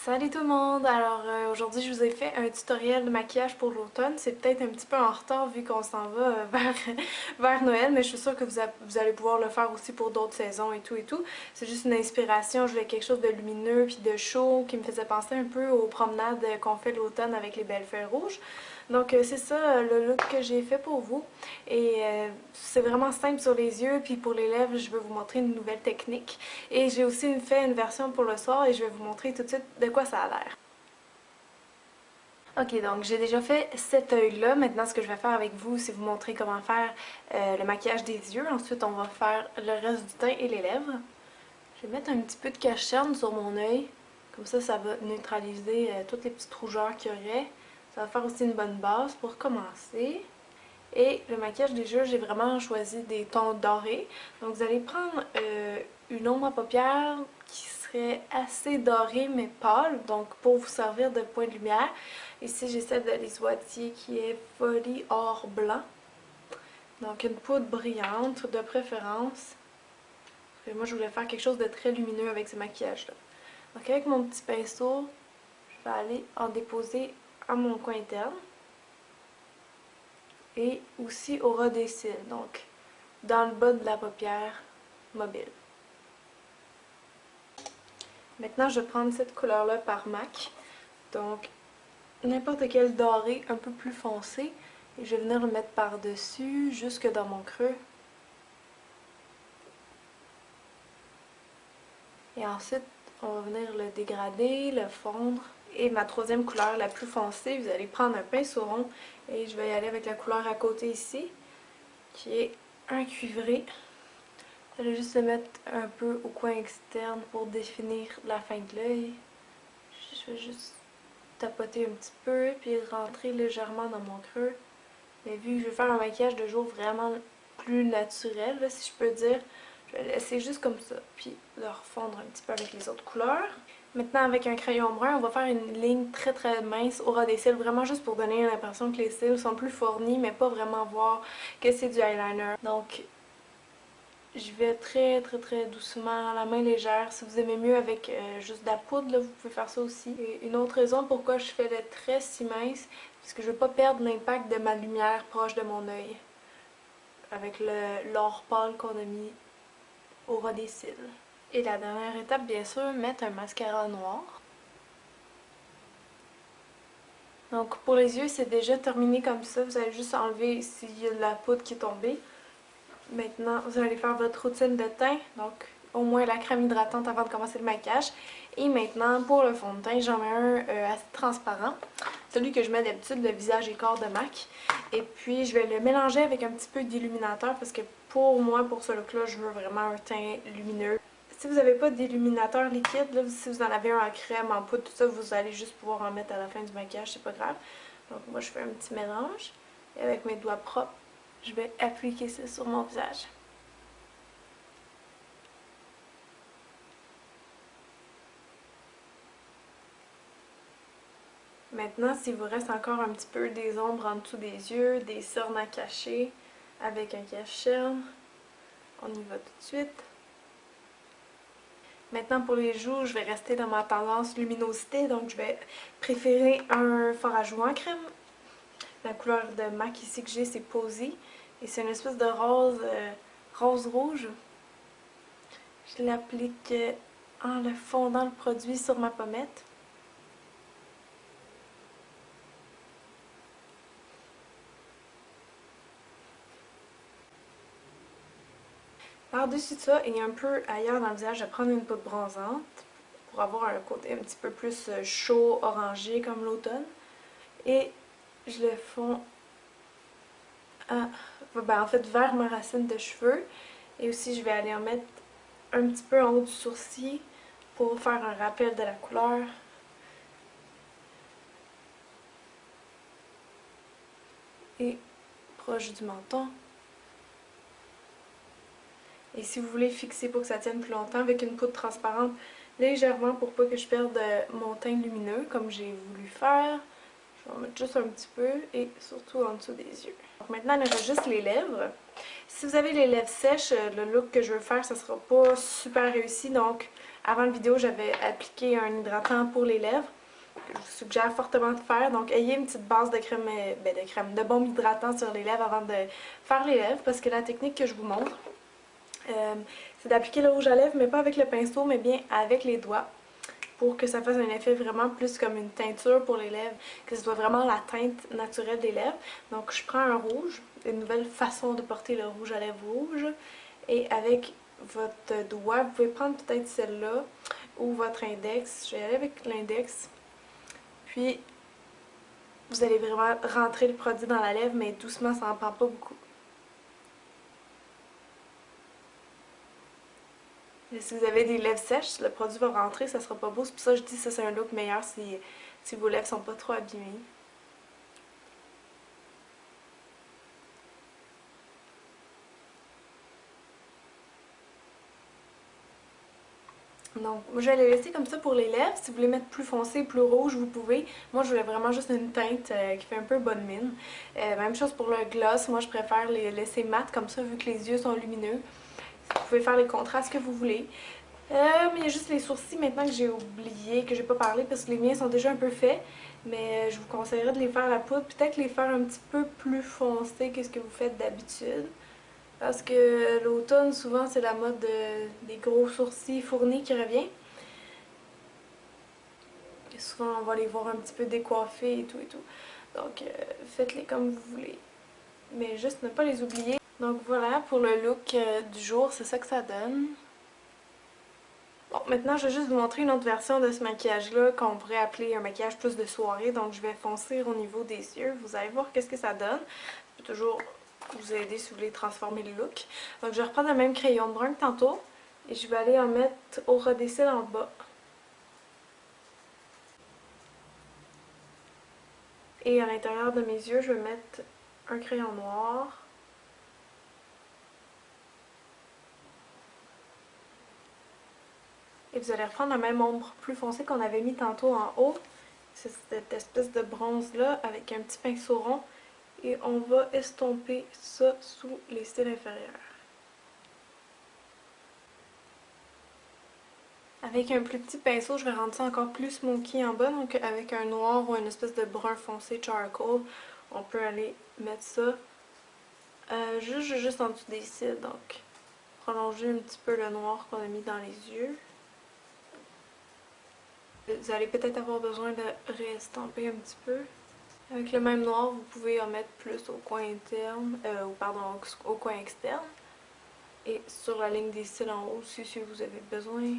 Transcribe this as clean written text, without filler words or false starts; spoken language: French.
Salut tout le monde! Alors aujourd'hui je vous ai fait un tutoriel de maquillage pour l'automne. C'est peut-être un petit peu en retard vu qu'on s'en va vers Noël, mais je suis sûre que vous allez pouvoir le faire aussi pour d'autres saisons et tout et tout. C'est juste une inspiration, je voulais quelque chose de lumineux puis de chaud qui me faisait penser un peu aux promenades qu'on fait l'automne avec les belles feuilles rouges. Donc c'est ça le look que j'ai fait pour vous. Et c'est vraiment simple sur les yeux, puis pour les lèvres je vais vous montrer une nouvelle technique. Et j'ai aussi fait une version pour le soir et je vais vous montrer tout de suite de quoi ça a l'air. Ok, donc j'ai déjà fait cet œil-là. Maintenant, ce que je vais faire avec vous, c'est vous montrer comment faire le maquillage des yeux. Ensuite, on va faire le reste du teint et les lèvres. Je vais mettre un petit peu de cache-cerne sur mon œil. Comme ça va neutraliser toutes les petites rougeurs qu'il y aurait. Ça va faire aussi une bonne base pour commencer. Et le maquillage des yeux, j'ai vraiment choisi des tons dorés. Donc vous allez prendre une ombre à paupières qui serait assez dorée mais pâle, donc pour vous servir de point de lumière. Ici j'ai celle de Lise Wattier qui est Folie Or Blanc. Donc une poudre brillante de préférence. Et moi je voulais faire quelque chose de très lumineux avec ce maquillage-là. Donc avec mon petit pinceau, je vais aller en déposer à mon coin interne. Et aussi au ras des cils, donc dans le bas de la paupière mobile. Maintenant, je vais prendre cette couleur-là par MAC, donc n'importe quel doré un peu plus foncé, et je vais venir le mettre par-dessus, jusque dans mon creux. Et ensuite, on va venir le dégrader, le fondre. Et ma troisième couleur, la plus foncée, vous allez prendre un pinceau rond et je vais y aller avec la couleur à côté ici, qui est un cuivré. Vous allez juste le mettre un peu au coin externe pour définir la fin de l'œil. Je vais juste tapoter un petit peu puis rentrer légèrement dans mon creux. Mais vu que je vais faire un maquillage de jour vraiment plus naturel, là, si je peux dire, je vais le laisser juste comme ça, puis le refondre un petit peu avec les autres couleurs. Maintenant, avec un crayon brun, on va faire une ligne très très mince au ras des cils, vraiment juste pour donner l'impression que les cils sont plus fournis, mais pas vraiment voir que c'est du eyeliner. Donc, je vais très très très doucement, la main légère. Si vous aimez mieux avec juste de la poudre, là, vous pouvez faire ça aussi. Et une autre raison pourquoi je fais le trait si mince, parce que je veux pas perdre l'impact de ma lumière proche de mon œil. Avec l'or pâle qu'on a mis au ras des cils. Et la dernière étape, bien sûr, mettre un mascara noir. Donc pour les yeux, c'est déjà terminé comme ça. Vous allez juste enlever s'il y a de la poudre qui est tombée. Maintenant, vous allez faire votre routine de teint, donc au moins la crème hydratante avant de commencer le maquillage. Et maintenant, pour le fond de teint, j'en mets un assez transparent. Celui que je mets d'habitude, le visage et corps de MAC. Et puis, je vais le mélanger avec un petit peu d'illuminateur parce que pour moi, pour ce look-là, je veux vraiment un teint lumineux. Si vous n'avez pas d'illuminateur liquide, là, si vous en avez un en crème, en poudre, tout ça, vous allez juste pouvoir en mettre à la fin du maquillage, c'est pas grave. Donc moi, je fais un petit mélange. Et avec mes doigts propres, je vais appliquer ça sur mon visage. Maintenant, s'il vous reste encore un petit peu des ombres en dessous des yeux, des cernes à cacher avec un cache-cerne, on y va tout de suite. Maintenant pour les joues, je vais rester dans ma tendance luminosité, donc je vais préférer un fard à joues en crème. La couleur de MAC ici que j'ai, c'est Posy. Et c'est une espèce de rose, rose-rouge. Je l'applique en le fondant le produit sur ma pommette. Par-dessus ça et un peu ailleurs dans le visage, je vais prendre une poudre bronzante pour avoir un côté un petit peu plus chaud, orangé comme l'automne. Et je le fonds en fait vers ma racine de cheveux. Et aussi je vais aller en mettre un petit peu en haut du sourcil pour faire un rappel de la couleur. Et proche du menton. Et si vous voulez fixer pour que ça tienne plus longtemps avec une poudre transparente légèrement pour pas que je perde mon teint lumineux comme j'ai voulu faire, je vais en mettre juste un petit peu et surtout en dessous des yeux. Donc maintenant il me reste juste les lèvres. Si vous avez les lèvres sèches, le look que je veux faire, ça sera pas super réussi. Donc, avant la vidéo, j'avais appliqué un hydratant pour les lèvres. Je vous suggère fortement de faire. Donc, ayez une petite base de crème, de baume hydratant sur les lèvres avant de faire les lèvres. Parce que la technique que je vous montre, c'est d'appliquer le rouge à lèvres, mais pas avec le pinceau, mais bien avec les doigts. Pour que ça fasse un effet vraiment plus comme une teinture pour les lèvres, que ce soit vraiment la teinte naturelle des lèvres. Donc je prends un rouge, une nouvelle façon de porter le rouge à lèvres rouge, et avec votre doigt, vous pouvez prendre peut-être celle-là, ou votre index, je vais aller avec l'index, puis vous allez vraiment rentrer le produit dans la lèvre, mais doucement, ça n'en prend pas beaucoup. Et si vous avez des lèvres sèches, le produit va rentrer, ça sera pas beau. C'est pour ça que je dis que ça c'est un look meilleur si vos lèvres sont pas trop abîmées. Donc, moi je vais les laisser comme ça pour les lèvres. Si vous voulez mettre plus foncé, plus rouge, vous pouvez. Moi, je voulais vraiment juste une teinte qui fait un peu bonne mine. Même chose pour le gloss. Moi, je préfère les laisser mat comme ça, vu que les yeux sont lumineux. Vous pouvez faire les contrastes que vous voulez. Mais il y a juste les sourcils maintenant que j'ai oublié, que j'ai pas parlé, parce que les miens sont déjà un peu faits. Mais je vous conseillerais de les faire à la poudre. Peut-être les faire un petit peu plus foncés que ce que vous faites d'habitude. Parce que l'automne, souvent, c'est la mode des gros sourcils fournis qui revient. Et souvent, on va les voir un petit peu décoiffés et tout et tout. Donc, faites-les comme vous voulez. Mais juste ne pas les oublier. Donc voilà, pour le look du jour, c'est ça que ça donne. Bon, maintenant, je vais juste vous montrer une autre version de ce maquillage-là qu'on pourrait appeler un maquillage plus de soirée. Donc, je vais foncer au niveau des yeux. Vous allez voir qu'est-ce que ça donne. Ça peut toujours vous aider si vous voulez transformer le look. Donc, je vais reprendre le même crayon brun que tantôt. Et je vais aller en mettre au ras des cils en bas. Et à l'intérieur de mes yeux, je vais mettre un crayon noir. Et vous allez reprendre la même ombre plus foncée qu'on avait mis tantôt en haut. C'est cette espèce de bronze-là avec un petit pinceau rond. Et on va estomper ça sous les cils inférieurs. Avec un plus petit pinceau, je vais rendre ça encore plus smoky en bas. Donc avec un noir ou une espèce de brun foncé charcoal, on peut aller mettre ça juste en dessous des cils. Donc prolonger un petit peu le noir qu'on a mis dans les yeux. Vous allez peut-être avoir besoin de réestamper un petit peu. Avec le même noir, vous pouvez en mettre plus au coin interne, ou pardon, au coin externe. Et sur la ligne des cils en haut aussi, si vous avez besoin.